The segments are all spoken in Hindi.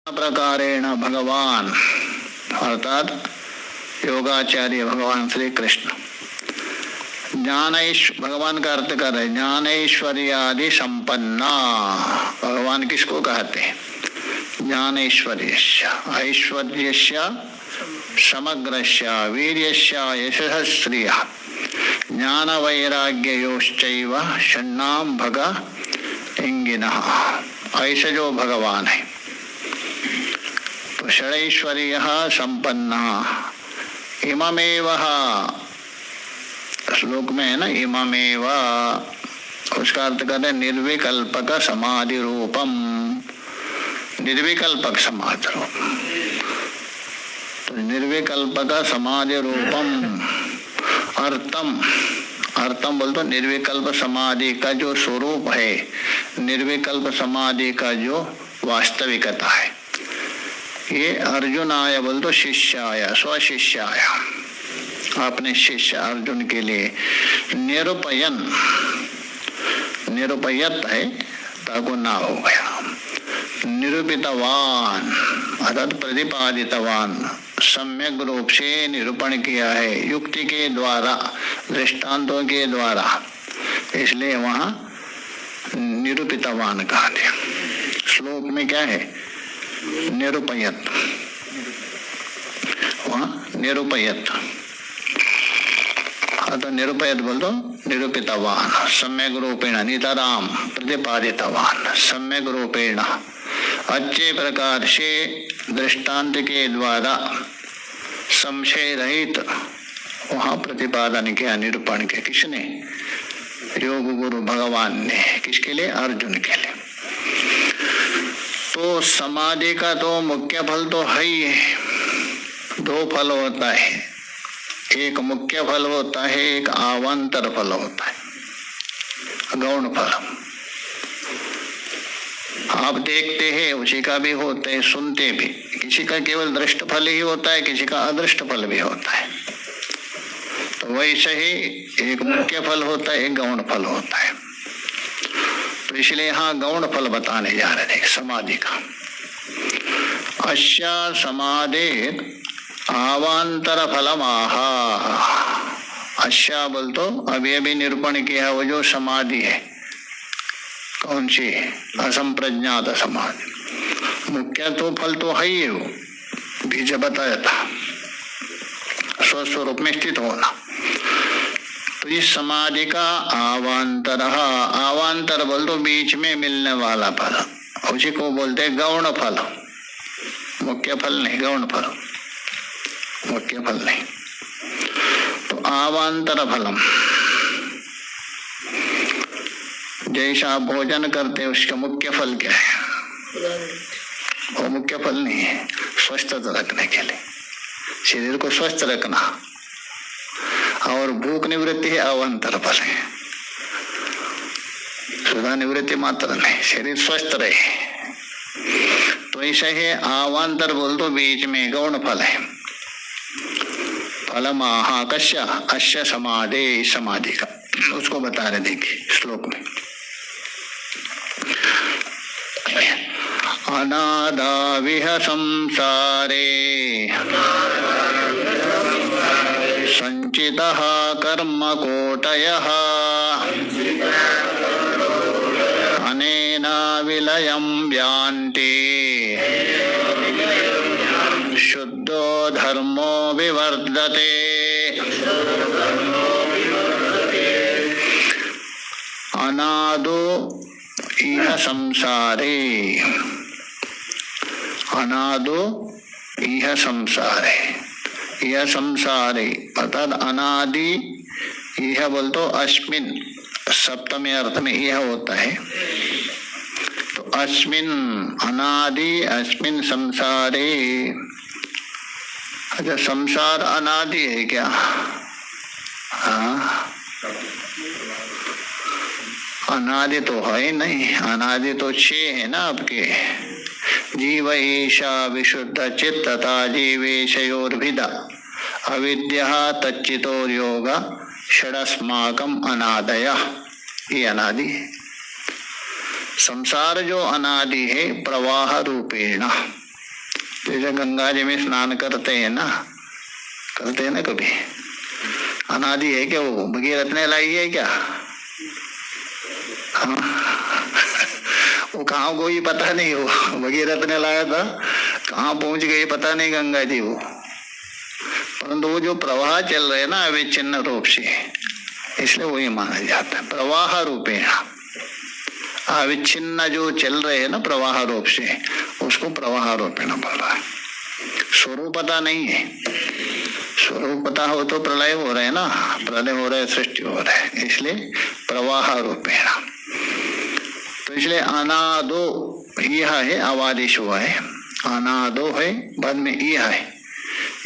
प्रकारेण भगवान अर्थात योगाचार्य भगवान श्री कृष्ण भगवान का अर्थ कर रहे ज्ञानैश्वर्यादि संपन्ना। भगवान किसको कहते हैं? ज्ञानैश्वर्यस्य ऐश्वर्यस्य समग्रस्य वीर्यस्य यशः श्रियः ज्ञान वैराग्ययोश्चैव षण्णाम भग इंगिनः। ऐसे जो भगवान है तो षडैश्वर्य संपन्ना। इममेव श्लोक में है ना, इममेव उसका अर्थ करते निर्विकल्पक समाधि रूपम। निर्विकल्पक समाधि रूप तो निर्विकल्पक समाधि रूपम अर्थम। अर्थम बोल तो निर्विकल्प समाधि का जो स्वरूप है, निर्विकल्प समाधि का जो वास्तविकता है, ये अर्जुन आया बोल तो शिष्याय स्वशिष्याय अपने शिष्य अर्जुन के लिए निरूपयन। निरूपयत है ताको ना हो गया, निरूपितवान अर्थात प्रतिपादितवान, सम्यक रूप से निरूपण किया है युक्ति के द्वारा, दृष्टांतों के द्वारा, इसलिए वहां निरूपितवान कहा गया। श्लोक में क्या है? निरूपयत, वहां निरूपयत अतः निरूपयत बोल दो निरूपितवान सम्यक रूपेण नितराम प्रतिपादितवान सम्यक रूपेण अच्छे प्रकार से दृष्टांत के द्वारा संशय रहित वहां प्रतिपादन किया, निरूपण किया। किसने? योग गुरु भगवान ने। किसके लिए? अर्जुन के लिए। तो समाधि का तो मुख्य फल तो है ही है। दो फल होता है, एक मुख्य फल होता है, एक अवान्तर फल होता है, गौण फल। आप देखते हैं उसी का भी होता है, सुनते भी, किसी का केवल दृष्ट फल ही होता है, किसी का अदृष्ट फल भी होता है। तो वैसे ही एक मुख्य फल होता है, एक गौण फल होता है। तो इसलिए यहाँ गौण फल बताने जा रहे थे समाधि का। अश्या समाधि अवान्तर फलम आहा। अश्या बोल तो अभी निरूपण किया वो जो समाधि है, कौन सी? असंप्रज्ञात समाधि। मुख्य तो फल तो है ही, वो बीज बताया था, स्वस्वरूप में स्थित होना। तो इस समाधि का अवान्तर, अवान्तर बोल तो बीच में मिलने वाला फल, उसी को बोलते गौण फल। मुख्य फल नहीं, गौण फल, मुख्य फल नहीं। तो अवान्तर फलम, जैसा आप भोजन करते हैं उसका मुख्य फल क्या है? वो मुख्य फल नहीं है, स्वस्थ रखने के लिए, शरीर को स्वस्थ रखना। और भूख निवृत्ति है अवान्तर फल है, सुधा निवृत्ति मात्र नहीं, शरीर स्वस्थ रहे। तो ऐसा है अवान्तर बोल तो बीच में गौण फल है। फलम आहा कश्य अश्य समाधि, समाधि का उसको बता रहे, देखिए श्लोक में। अनादाविह संसारे संचितः कर्म कोटयः अनेन विलयं यान्ति शुद्धो धर्मो विवर्धते। अनादो इह संसारे, अनादो इह संसारे, यह संसारे अर्थात अनादि। यह बोल तो अस्मिन सप्तमी अर्थ में यह होता है। तो अस्मिन अनादि, अस्मिन संसारे। अच्छा, संसार अनादि है क्या? हाँ, अनादि तो है नहीं, अनादि तो 6 है ना आपके। जीव ईशा विशुद्ध चित्तता जीवेशयोर्भिदा अविद्या तच्चितोर योग षडस्माकम अनादय। ये अनादि है। संसार जो अनादि है प्रवाह रूपेण, जैसे गंगा जी में स्नान करते हैं ना कभी। अनादि है क्या वो? भगीरथ ने लाई है क्या? हाँ वो कहाँ कोई पता नहीं, हो भगीरथ ने लाया था, कहाँ पहुंच गई पता नहीं गंगा जी वो। परंतु वो जो प्रवाह चल रहे ना अविच्छिन्न रूप से, इसलिए वही माना जाता है प्रवाह रूपे। अविच्छिन्न जो चल रहे हैं ना प्रवाह रूप से, उसको प्रवाह रूपेण बोल रहा है। स्वरूपता नहीं है। स्वरूपता हो तो प्रलय हो रहे ना, प्रलय हो रहे सृष्टि हो रहे, इसलिए प्रवाह रूपेण। तो इसलिए अनादो यह है, आवादेश हुआ है, अनादो है, बाद में यह है,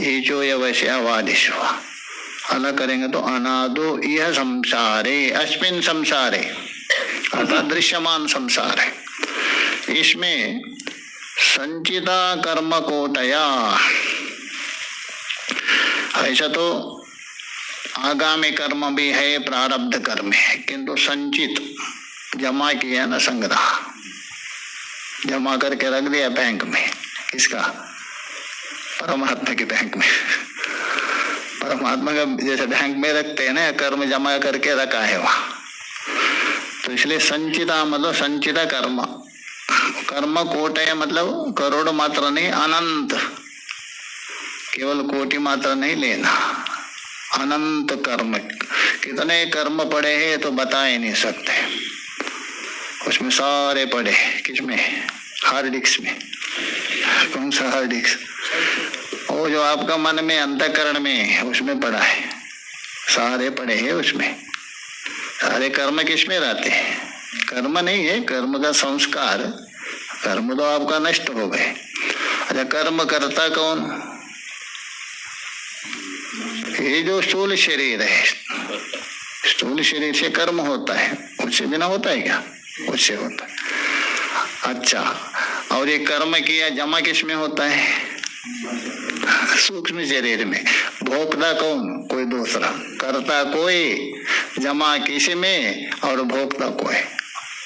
ये जो ये वैसे आवादेश हुआ। अलग करेंगे तो अनादो यह संसारे, अस्मिन संसारे अर्थात दृश्यमान संसार है। इसमें संचिता कर्म कोटया, ऐसा तो आगामी कर्म भी है, प्रारब्ध कर्म है, किंतु संचित जमा किया ना, संग्रह जमा करके रख दिया बैंक में। किसका? परमात्मा के बैंक में। परमात्मा का जैसे बैंक में रखते हैं ना, कर्म जमा करके रखा है वहां। तो इसलिए संचिता मतलब संचिता कर्म, कर्म कोटय मतलब करोड़ मात्र नहीं, अनंत, केवल कोटि मात्र नहीं लेना, अनंत कर्म। कितने कर्म पड़े हैं तो बता ही नहीं सकते, उसमें सारे पड़े। किसमें? हार्ड डिस्क में। कौन सा हार्ड डिस्क? वो जो आपका मन में अंतःकरण में, उसमें पड़ा है, सारे पड़े हैं उसमें। सारे कर्म किसमें रहते हैं? कर्म नहीं है, कर्म का संस्कार। कर्म तो आपका नष्ट हो गए। अच्छा, कर्म करता कौन? ये जो स्थूल शरीर है, स्थूल शरीर से कर्म होता है, उससे बिना होता है क्या? उससे होता है। अच्छा, और ये कर्म किया जमा किसमें होता है? सूक्ष्म शरीर में। भोक्ता कौन? कोई दूसरा। करता कोई, जमा किसी में, और भोक्ता कोई।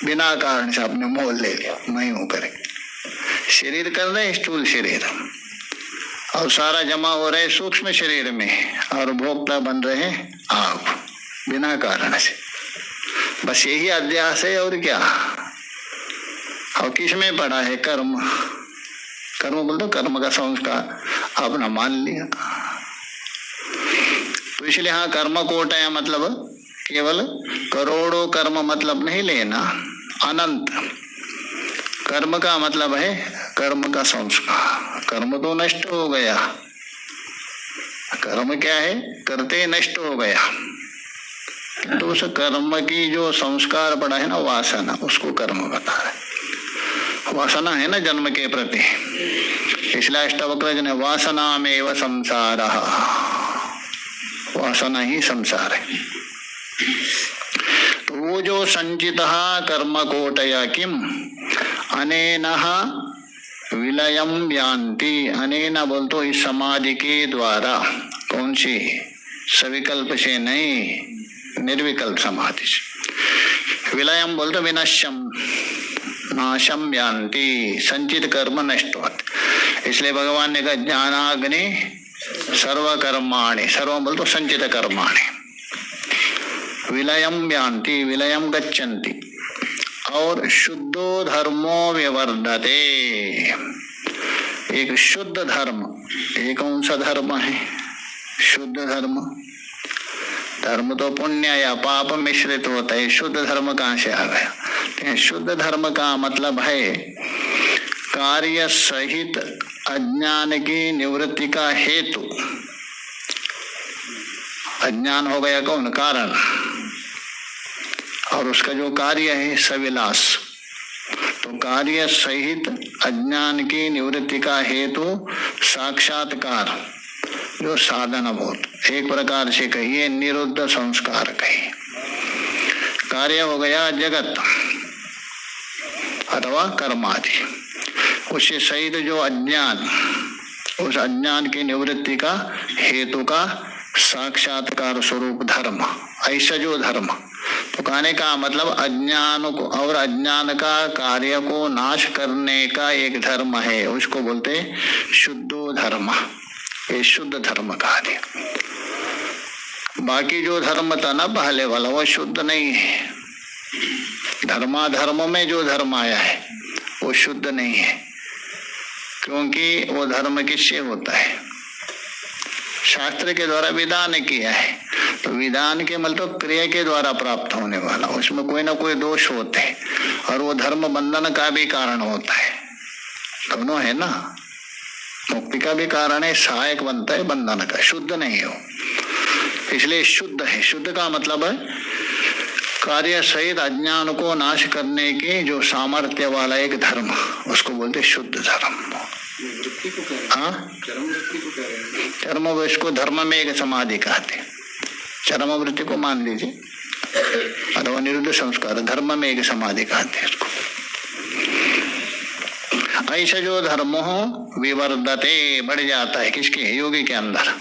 बिना कारण से आपने मोल ले लिया, मैं हूं करे। शरीर कर रहे स्थूल शरीर, और सारा जमा हो रहे सूक्ष्म शरीर में, और भोक्ता बन रहे आप बिना कारण से। बस यही अध्यास है, और क्या? और किस में पड़ा है? कर्म। कर्म बोलते कर्म का संस्कार आपने मान लिया। तो इसलिए हाँ, कर्म कोट है मतलब केवल करोड़ों कर्म मतलब नहीं लेना, अनंत कर्म का मतलब है कर्म का संस्कार। कर्म तो नष्ट हो गया, कर्म क्या है? करते नष्ट हो गया। तो उस कर्म की जो संस्कार पड़ा है ना, वासना, उसको कर्म बता रहे। वासना है ना जन्म के प्रति, इसलिए अष्टावक्र ने वासना में व संसार, वासना ही संसार है। तो वो जो संचित कर्म कोटया किम अनेन विलयम यान्ति, अनेन बोल तो इस समाधि के द्वारा। कौन सी? सविकल्प से नहीं, निर्विकल्प समाधि से। विलयम बोल तो विनश्यम, नाशम यान्ति, संचित कर्म नष्ट होते। इसलिए भगवान ने कहा ज्ञानाग्नि सर्वकर्माणि, सर्व बोल तो संचित कर्माणि, विलयम यान्ति, विलयम गच्छन्ति, और शुद्धो धर्मो विवर्धते। एक शुद्ध धर्म, एक कौन सा धर्म है? शुद्ध धर्म। धर्म तो पुण्य या पाप मिश्रित होता है, शुद्ध धर्म कहाँ से आ गया? शुद्ध धर्म का मतलब है कार्य सहित अज्ञान की निवृत्ति का हेतु। अज्ञान हो गया कौन? कारण, और उसका जो कार्य है सविलास। तो कार्य सहित अज्ञान की निवृत्ति का हेतु साक्षात्कार, जो साधन भूत, एक प्रकार से कहिए निरुद्ध संस्कार कहिए। कार्य हो गया जगत अथवा कर्मादि, उससे सहित जो अज्ञान, उस अज्ञान की निवृत्ति का हेतु का साक्षात्कार स्वरूप धर्म। ऐसा जो धर्म, तो कहने का मतलब अज्ञान को और अज्ञान का कार्य को नाश करने का एक धर्म है, उसको बोलते शुद्धो धर्म। ये शुद्ध धर्म कहा दिया। बाकी जो धर्म था ना पहले वाला, वो शुद्ध नहीं है। धर्माधर्म में जो धर्म आया है वो शुद्ध नहीं है, क्योंकि वो धर्म किससे होता है? शास्त्र के द्वारा विधान किया है, तो विधान के मतलब क्रिया के द्वारा प्राप्त होने वाला, उसमें कोई ना कोई दोष होते हैं, और वो धर्म बंधन का भी कारण होता है। दोनों है ना, मुक्ति का भी कारण है, सहायक बनता है बंधन का, शुद्ध नहीं हो, इसलिए शुद्ध है। शुद्ध का मतलब है कार्य सहित अज्ञान को नाश करने के जो सामर्थ्य वाला एक धर्म, उसको बोलते शुद्ध धर्म। हाँ, चरम वृत्ति को धर्म में एक समाधि कहते। चरम वृत्ति को मान लीजिए, अथवा निरुद्ध संस्कार, धर्म में एक समाधि कहते हैं इसको। ऐसा जो धर्म हो विवर्धते, बढ़ जाता है किसके? योगी के अंदर,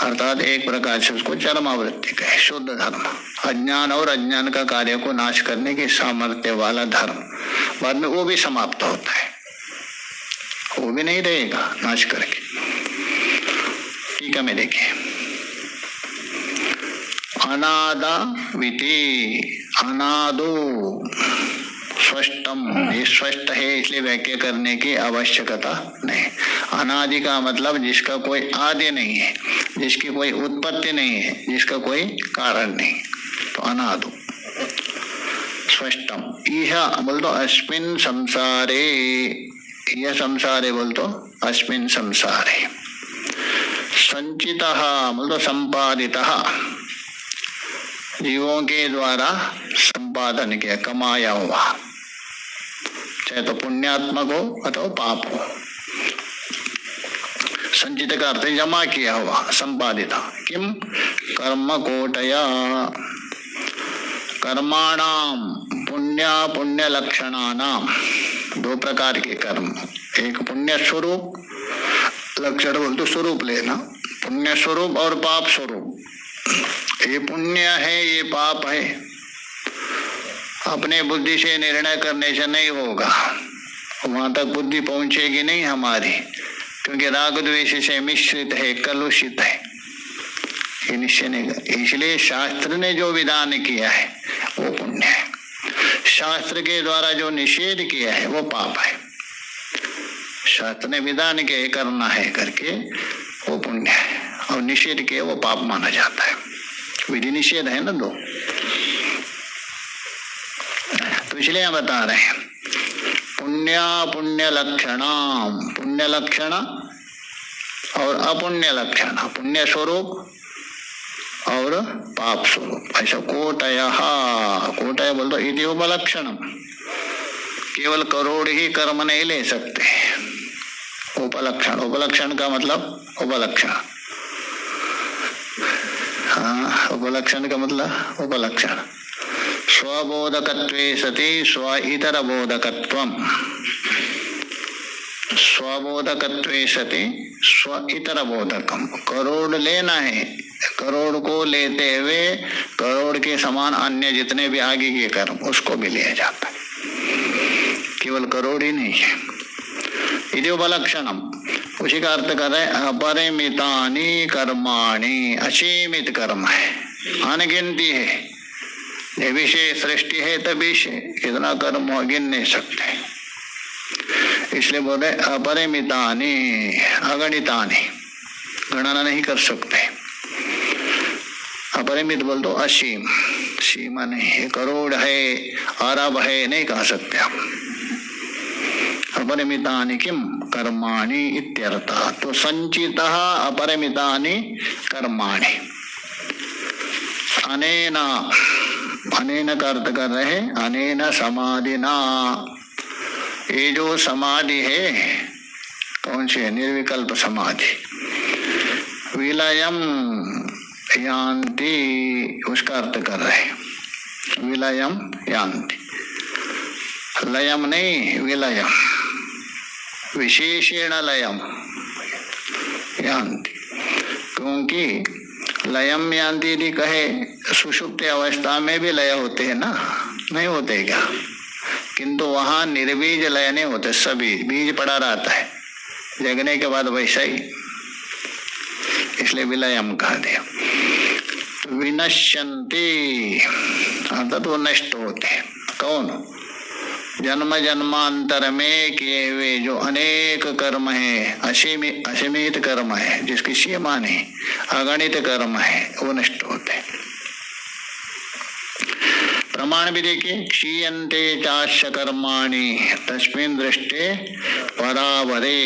अर्थात एक प्रकार से उसको चरमावृत्ति कहे, शुद्ध धर्म। अज्ञान और अज्ञान का कार्य को नाश करने के सामर्थ्य वाला धर्म, बाद में वो भी समाप्त होता है, वो भी नहीं रहेगा नाश करके। ठीक है, मैं देखिए, अनादा विति, अनादो स्पष्टम, ये स्पष्ट है इसलिए व्याख्या करने की आवश्यकता नहीं। अनादि का मतलब जिसका कोई आदि नहीं है, जिसकी कोई उत्पत्ति नहीं है, जिसका कोई कारण नहीं, तो अनादो स्पष्टम। यह बोल दो अस्मिन् संसारे, यह संसारे बोल दो अस्मिन् संसारे। संचितः बोल दो संपादितः, जीवों के द्वारा संपादन किया, कमाया हुआ, चाहे तो पुण्यात्मक हो अथवा पाप हो। संचित का अर्थ जमा किया हुआ, संपादित। किम? कर्म कोटया, कर्माणाम पुण्य पुण्य लक्षणानाम, दो प्रकार के कर्म, एक पुण्य स्वरूप, लक्षण बोल तो स्वरूप लेना, पुण्य स्वरूप और पाप स्वरूप। ये पुण्य है, ये पाप है, अपने बुद्धि से निर्णय करने से नहीं होगा, वहां तक बुद्धि पहुंचेगी नहीं हमारी, क्योंकि राग द्वेष से मिश्रित है, कलुषित है, ये निश्चय नहीं। इसलिए शास्त्र ने जो विधान किया है वो पुण्य है, शास्त्र के द्वारा जो निषेध किया है वो पाप है। शास्त्र ने विधान के करना है करके वो पुण्य है, और निषेध के वो पाप माना जाता है। विधि निषेध है ना दो, तो इसलिए हम बता रहे हैं पुण्य पुण्य लक्षणाम, पुण्य लक्षण और अपुण्य लक्षण, पुण्य स्वरूप और पाप स्वरूप। ऐसा कोटयः, कोटय बोल दो इति उपलक्षणम, केवल करोड़ ही कर्म नहीं ले सकते, उपलक्षण, उपलक्षण का मतलब उपलक्षण। हाँ, उपलक्षण का मतलब उपलक्षण। स्वबोधकत्वे सति स्व इतर बोधकत्वम, स्वबोधकत्वे सति स्व इतर बोधकम। करोड़ लेना है, करोड़ को लेते हुए करोड़ के समान अन्य जितने भी आगे के कर्म, उसको भी लिया जाता है, केवल करोड़ ही नहीं है। इति उपलक्षणम, उसी का अर्थ कर रहे अपरिमितानि कर्माणि, असीमित कर्म है, अनगिनती है। ये विषय सृष्टि है तभी से कितना कर्म हो गिन नहीं सकते, इसलिए बोले अपरिमितानि, अगणितानि, गणना नहीं कर सकते। अपरिमित बोल दो असीम, सीमा नहीं है, करोड़ है, अरब है, नहीं कह सकते हम। अपरिमितानि किम कर्माणि इत्यर्थः, तो संचितः अपरिमितानि कर्माणि। अनेन, अनेन का अर्थ कर रहे हैं अनेन समाधिना, ये जो समाधि है कौन सी है? निर्विकल्प समाधि। विलयम यान्ति, उसका अर्थ कर रहे हैं विलयम यान्ति, लयम नहीं विलयम, विशेषण लयम यान्ति, क्योंकि लयम यान्ति यदि कहे, सुषुप्त अवस्था में भी लय होते हैं ना, नहीं होते क्या? किंतु वहां निर्बीज लय नहीं होते, सभी बीज पड़ा रहता है, जगने के बाद वैसा ही, इसलिए विलयम कहा दिया। विनश्यन्ति अर्थात वो नष्ट होते। कौन? जन्म जन्मांतर में किए हुए जो अनेक कर्म है, असीमित कर्म है, जिसकी सीमा नहीं, अगणित कर्म है, वो नष्ट होते। प्रमाण भी देखिए, क्षीयन्ते चास्य कर्माणि तस्मिन् दृष्टे परावरे,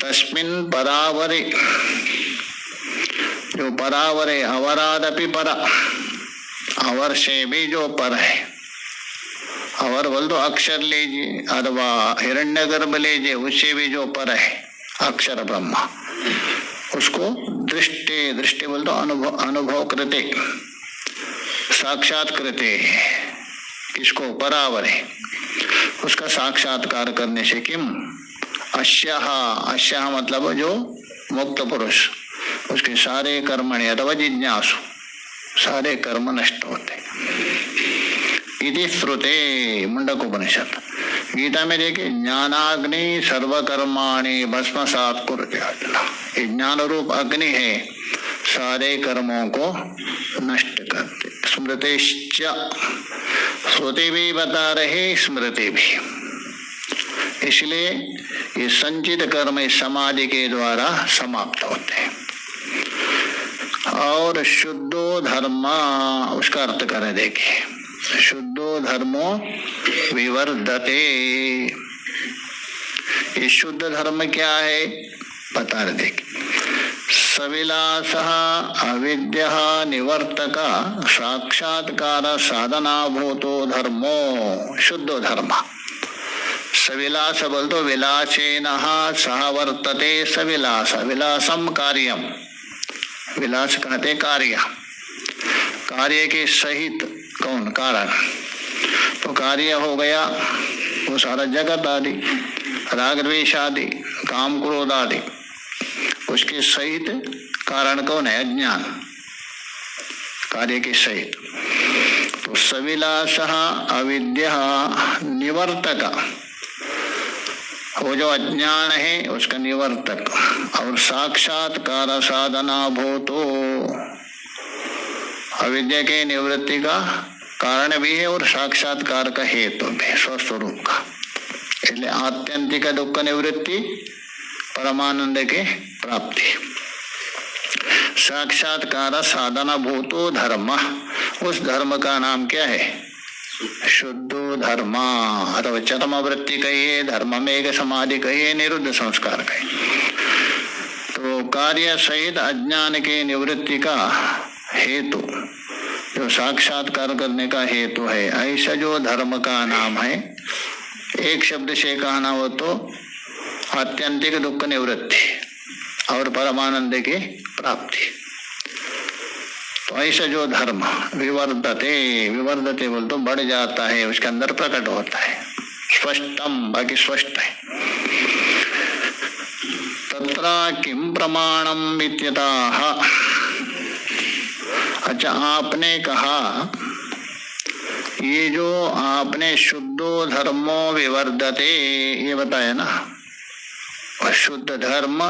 तस्मिन् परावरे, जो परावरे, अवरादपि पर, अवर से भी जो पर है, अवर बोल दो अक्षर लीजिए, अथवा हिरण्यगर्भ लीजिए, उससे भी जो पर है अक्षर ब्रह्मा, उसको दृष्टि, दृष्टि बोल दो अनुभव, अनुभव कृते, साक्षात कृते, किसको? परावरे, उसका साक्षात्कार करने से किम? अश्यः, अश्यः मतलब जो मुक्त पुरुष, उसके सारे कर्मणि अथवा जिज्ञासु, सारे कर्म नष्ट होते। इति श्रुते, मुंडकोपनिषद। गीता में देखिए, ज्ञानाग्नि सर्वकर्माणि भस्मसात् कुरुते। ये ज्ञान रूप अग्नि है, सारे कर्मों को नष्ट करते। स्मृतिश्च, श्रुति भी बता रहे, स्मृति भी। इसलिए ये संचित कर्म इस समाधि के द्वारा समाप्त होते हैं। और शुद्धो धर्म, उसका अर्थ करें देखिए, शुद्धो धर्मो विवर्धते। ये शुद्ध धर्म क्या है बता रहे देखिए, सविलासः अविद्या निवर्तक साक्षात्कार साधना भूतो धर्मो शुद्धो धर्म। सविलास बोल तो विलासेन सह वर्तते सविलास, विलासम कार्यम, विलास कहते कार्य, कार्य के सहित कौन? कारण। तो कार्य हो गया वो सारा जगत आदि, राग द्वेष आदि, काम क्रोध आदि, उसके सहित कारण कौन है? अज्ञान, कार्य के सहित। तो सविलास अविद्या निवर्तक, वो जो अज्ञान है उसका निवर्तक, और साक्षात्कार साधना भूतो, अविद्या के निवृत्ति का कारण भी है और साक्षात्कार का हेतु भी, स्वस्वरूप का। इसलिए आत्यंतिक दुख निवृत्ति, परमानंद के प्राप्ति, साक्षात्कार साधना भूतो धर्म, उस धर्म का नाम क्या है? शुद्धो धर्म, अथवा चरम वृत्ति कहिए, धर्म में एक समाधि कहिए, निरुद्ध संस्कार कहिए। तो कार्य सहित अज्ञान के निवृत्ति का हेतु, जो साक्षात्कार करने का हेतु है, ऐसा जो धर्म का नाम है, एक शब्द से कहना हो तो आत्यंतिक दुख निवृत्ति और परमानंद की प्राप्ति। तो ऐसा जो धर्म विवर्धते, विवर्धते बोल तो बढ़ जाता है, उसके अंदर प्रकट होता है, स्पष्टम, बाकी स्पष्ट है। तत्र किम प्रमाणम विद्यताः। अच्छा, आपने कहा ये जो आपने शुद्धो धर्मो विवर्धते ये बताया ना, और शुद्ध धर्म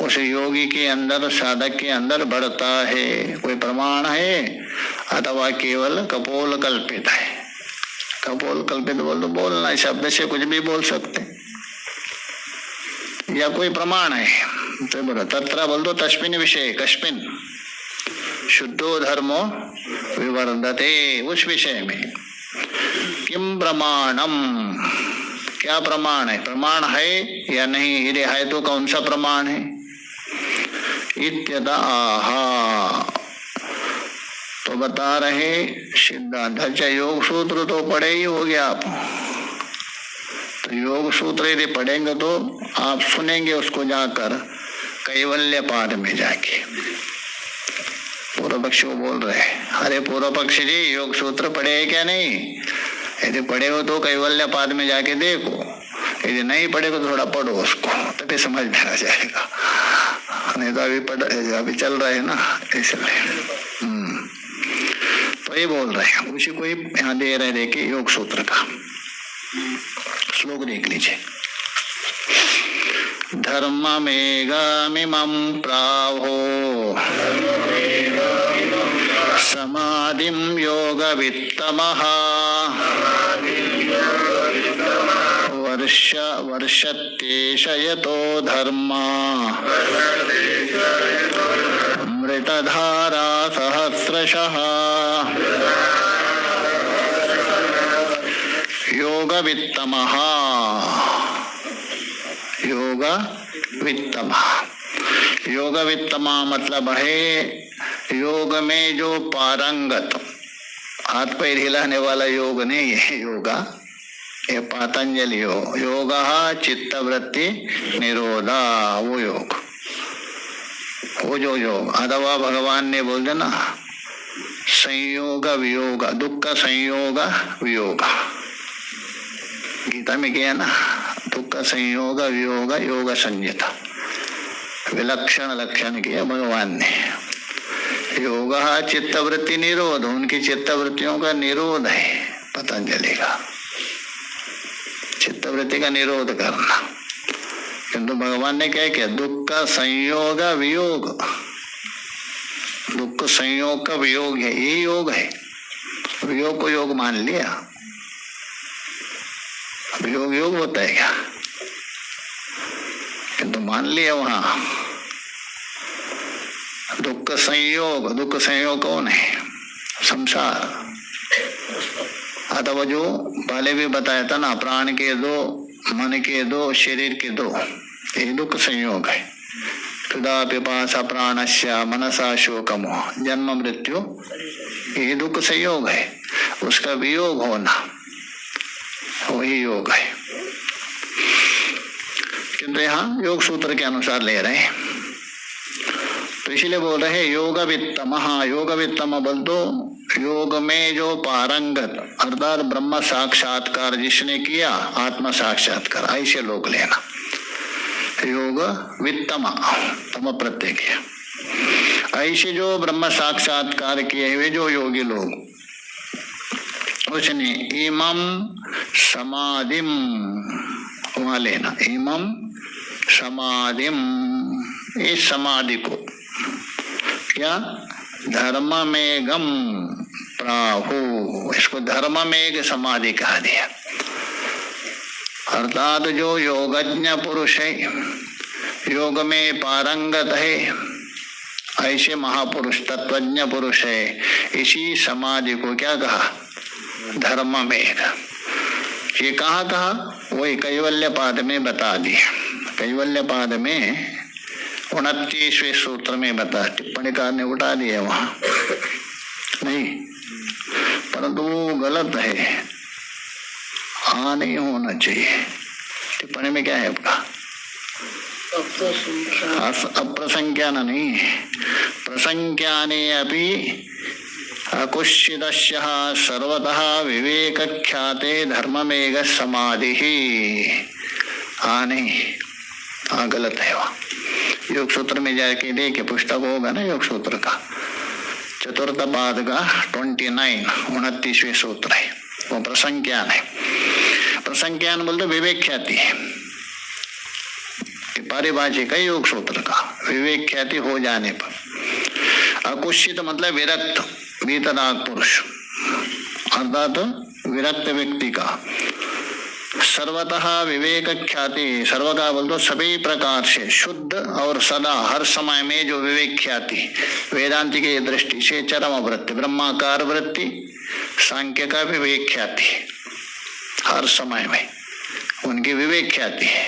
उस योगी के अंदर, साधक के अंदर बढ़ता है, कोई प्रमाण है अथवा केवल कपोल कल्पित है? कपोल कल्पित बोल तो बोलना, शब्द से कुछ भी बोल सकते, या कोई प्रमाण है तो बोलो। तत्र बोल दो तस्मिन् विषय, कस्मिन् शुद्धो धर्मो विवर्धते, उस विषय में। किम प्रमाणम, क्या प्रमाण है? प्रमाण है या नहीं? यदि है तो कौन सा प्रमाण है? इत्यतः, तो बता रहे सिद्धांत। अच्छा, योग सूत्र तो पढ़े ही होगे आप, तो योग सूत्र यदि पढ़ेंगे तो आप सुनेंगे उसको जाकर कैवल्य पाद में जाके। पूर्व पक्षी को बोल रहे, अरे पूर्व पक्षी जी योग सूत्र पढ़े है क्या? नहीं, यदि पढ़े हो तो कैवल्य पाद में जाके देखो, यदि नहीं पढ़े तो थोड़ा पढ़ो उसको, तभी समझ में आ जाएगा। नहीं तो अभी चल रहा है ना, इसलिए। तो ये बोल रहे हैं, उसी को ही यहाँ दे रहे, देखिए योग सूत्र का श्लोक देख लीजिए। धर्ममेगामिमं प्राहो समाधिं योगवित्तमः वर्षत्येष यतो धर्मा मृतधारा सहस्रशः योगवित्तमः। योगवित्तमा मतलब है योग में जो पारंगत, हाथ पैर हिलाने वाला योग नहीं है योगा, ये पतंजलि योग चित्तवृत्ति निरोधा, वो योग, वो जो योग अथवा भगवान ने बोल देना संयोग वियोग, दुख का संयोग वियोग, गीता में किया ना, दुख का संयोग वियोग योग संज्ञता, विलक्षण लक्षण किया भगवान ने। योग चित्तवृत्ति निरोध, उनकी चित्तवृत्तियों का निरोध है पतंजलि का, चित्तवृत्ति का निरोध करना। किंतु भगवान ने क्या किया, दुख का संयोग वियोग, दुख संयोग का वियोग है, ये योग है। वियोग को योग मान लिया, वियोग योग होता है क्या, किंतु मान लिया वहां दुख संयोग। दुख संयोग कौन है, संसार। अथवा जो पहले भी बताया था ना, प्राण के दो, मन के दो, शरीर के दो, ये दुख संयोग है। क्षुधा पिपासा प्राणस्य मनसा शोक मोह जन्म मृत्यु, ये दुख संयोग है, उसका वियोग होना वही योग है। किंतु यहाँ योग सूत्र के अनुसार ले रहे हैं, तो इसलिए बोल रहे हैं योग वित्तम। योग वित्तम बोल दो, योग में जो पारंगत अर्थात ब्रह्म साक्षात्कार जिसने किया, आत्म साक्षात्कार, ऐसे लोग लेना। योग वित्तम, तम प्रत्यय किया, ऐसे जो ब्रह्म साक्षात्कार किए हुए जो योगी लोग, उसने इमम समाधिम वहां लेना, इमम समाधिम, इस समाधि को क्या, धर्म में गम प्राहु, इसको धर्म में एक समाधि कहा दिया। अर्थात जो योगज्ञ पुरुष है, योग में पारंगत है, ऐसे महापुरुष तत्वज्ञ पुरुष है, इसी समाधि को क्या कहा, धर्म में। ये कहाँ कहा, वही कैवल्य पाद में बता दिया। कैवल्य पाद में 29वें सूत्र में बता, टिप्पणीकार ने उठा दिया वहां नहीं, परंतु वो गलत है, नहीं होना चाहिए। टिप्पणी में क्या है आपका, अप्रसंख्यान नहीं, प्रसंख्याने अपि अकुश्चिदस्य सर्वतः विवेक ख्याते धर्ममेघ समाधि। नहीं, गलत है वह। योग सूत्र में जाके देखे, पुस्तक होगा ना योग सूत्र का, चतुर्थ पाद का 29वें सूत्र है, वो प्रसंख्यान है। प्रसंख्यान बोलते विवेक ख्याति है, पारिभाषिक है योग सूत्र का, विवेक ख्याति हो जाने पर। अकुशित मतलब विरक्त, वीतराग पुरुष अर्थात विरक्त व्यक्ति का। सर्वतः विवेक ख्याति, सर्व का बोल दो सभी प्रकार से शुद्ध और सदा हर समय में जो विवेक ख्याति, वेदांति की दृष्टि से चरम वृत्ति, ब्रह्माकार वृत्ति, सांख्य का विवेक ख्याति, हर समय में उनकी विवेक ख्याति है।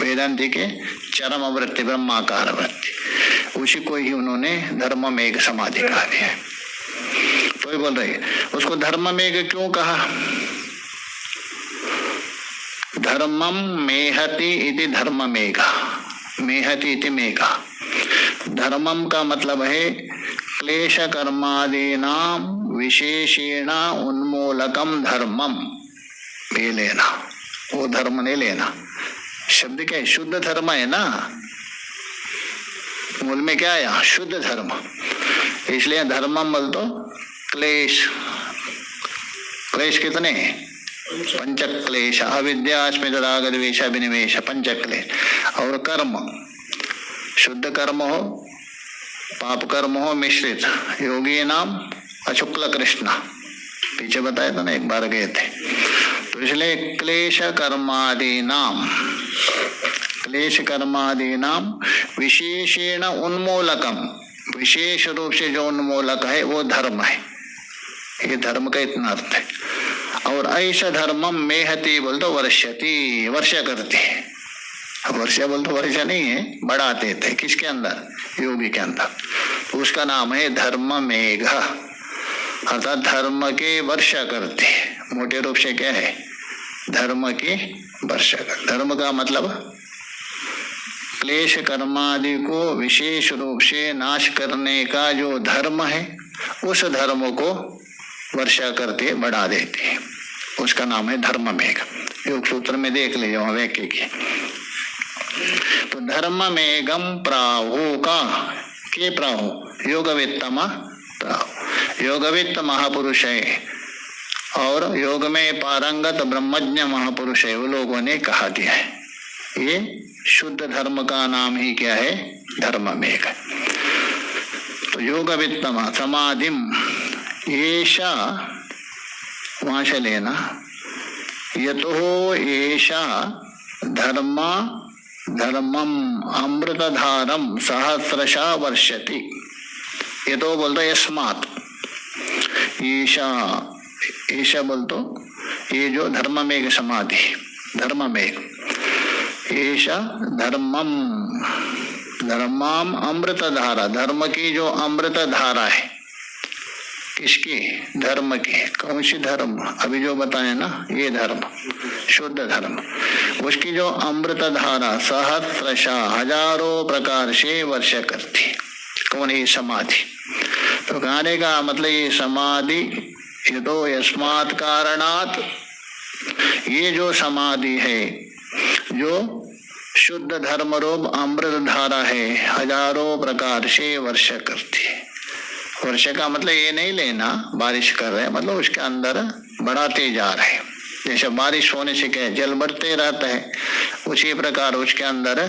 वेदांति के चरम वृत्ति, ब्रह्माकार वृत्ति, उसी को ही उन्होंने धर्म में एक समाधि कहा दिया है। तो ये बोल रहे उसको धर्म में क्यों कहा, धर्मम मेहति इति धर्म मेघा, मेहति इति मेघा। धर्मम का मतलब है क्लेश कर्मादीना विशेषेण उन्मूलकम धर्मम, ये लेना, वो धर्म नहीं लेना। शब्द क्या है, शुद्ध धर्म है ना, मूल में क्या आया? शुद्ध धर्म। इसलिए धर्मम बोल तो क्लेश। क्लेश कितने? पंच क्लेश। अविद्या अस्मिता राग द्वेष अभिनिवेश, पंच क्लेश। और कर्म, शुद्ध कर्म हो, पाप कर्म हो मिश्रित। योगी नाम अशुक्ल कृष्ण, पीछे बताया था ना, एक बार गए थे। तो इसलिए क्लेश कर्मादि नाम, क्लेश कर्मादि नाम विशेषेण उन्मूलकम, विशेष रूप से जो उन्मूलक है वो धर्म है। ये धर्म का इतना अर्थ है। और ऐसा धर्मम मेहती बोल तो वर्षति, वर्षा करते है। वर्षा बोल तो वर्षा नहीं है, बढ़ाते थे। किसके अंदर? योगी के अंदर। तो उसका नाम है धर्म मेघ, अर्थात धर्म के वर्षा करते। मोटे रूप से क्या है? धर्म की वर्षा कर। धर्म का मतलब क्लेश कर्मादि को विशेष रूप से नाश करने का जो धर्म है, उस धर्म को वर्षा करते बढ़ा देते, उसका नाम है धर्म मेघ। योग सूत्र में देख लीजिए वहां वाक्य की। तो धर्म मेघम प्राहु का के प्राहु योगवित्तम प्राहु, योगवित्त महापुरुष है और योग में पारंगत ब्रह्मज्ञ महापुरुष है, वो लोगों ने कहा गया है। ये शुद्ध धर्म का नाम ही क्या है? धर्म मेघ। तो योगवित्तम समाधिम ऐशा, वहां से लेना, यतो ऐशा धर्म धर्मम अमृतधारम सहस्रशा वर्षति। ये तो बोलता है यस्मात्, ईशा, ईशा बोल तो ये जो धर्म मेघ समाधि, धर्म मेघ, ईशा धर्मम, धर्मम अमृत धारा, धर्म की जो अमृत धारा है। किसकी? धर्म की। कौन सी धर्म? अभी जो बताए ना, ये धर्म, शुद्ध धर्म, उसकी जो अमृत धारा सहस्रशा, हजारों प्रकार से वर्षा करती। कौन? ये समाधि। तो कहने का मतलब ये समाधि, ये तो यस्मात् कारणात, ये जो समाधि है, जो शुद्ध धर्म रूप अमृत धारा है, हजारों प्रकार से वर्षा करती है। वर्षा का मतलब ये नहीं लेना बारिश कर रहे, मतलब उसके अंदर बढ़ाते जा रहे। जैसे बारिश होने से क्या जल बढ़ते रहता है, उसी प्रकार उसके अंदर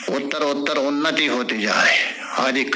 उत्तर उत्तर उन्नति होती जा रही, अधिक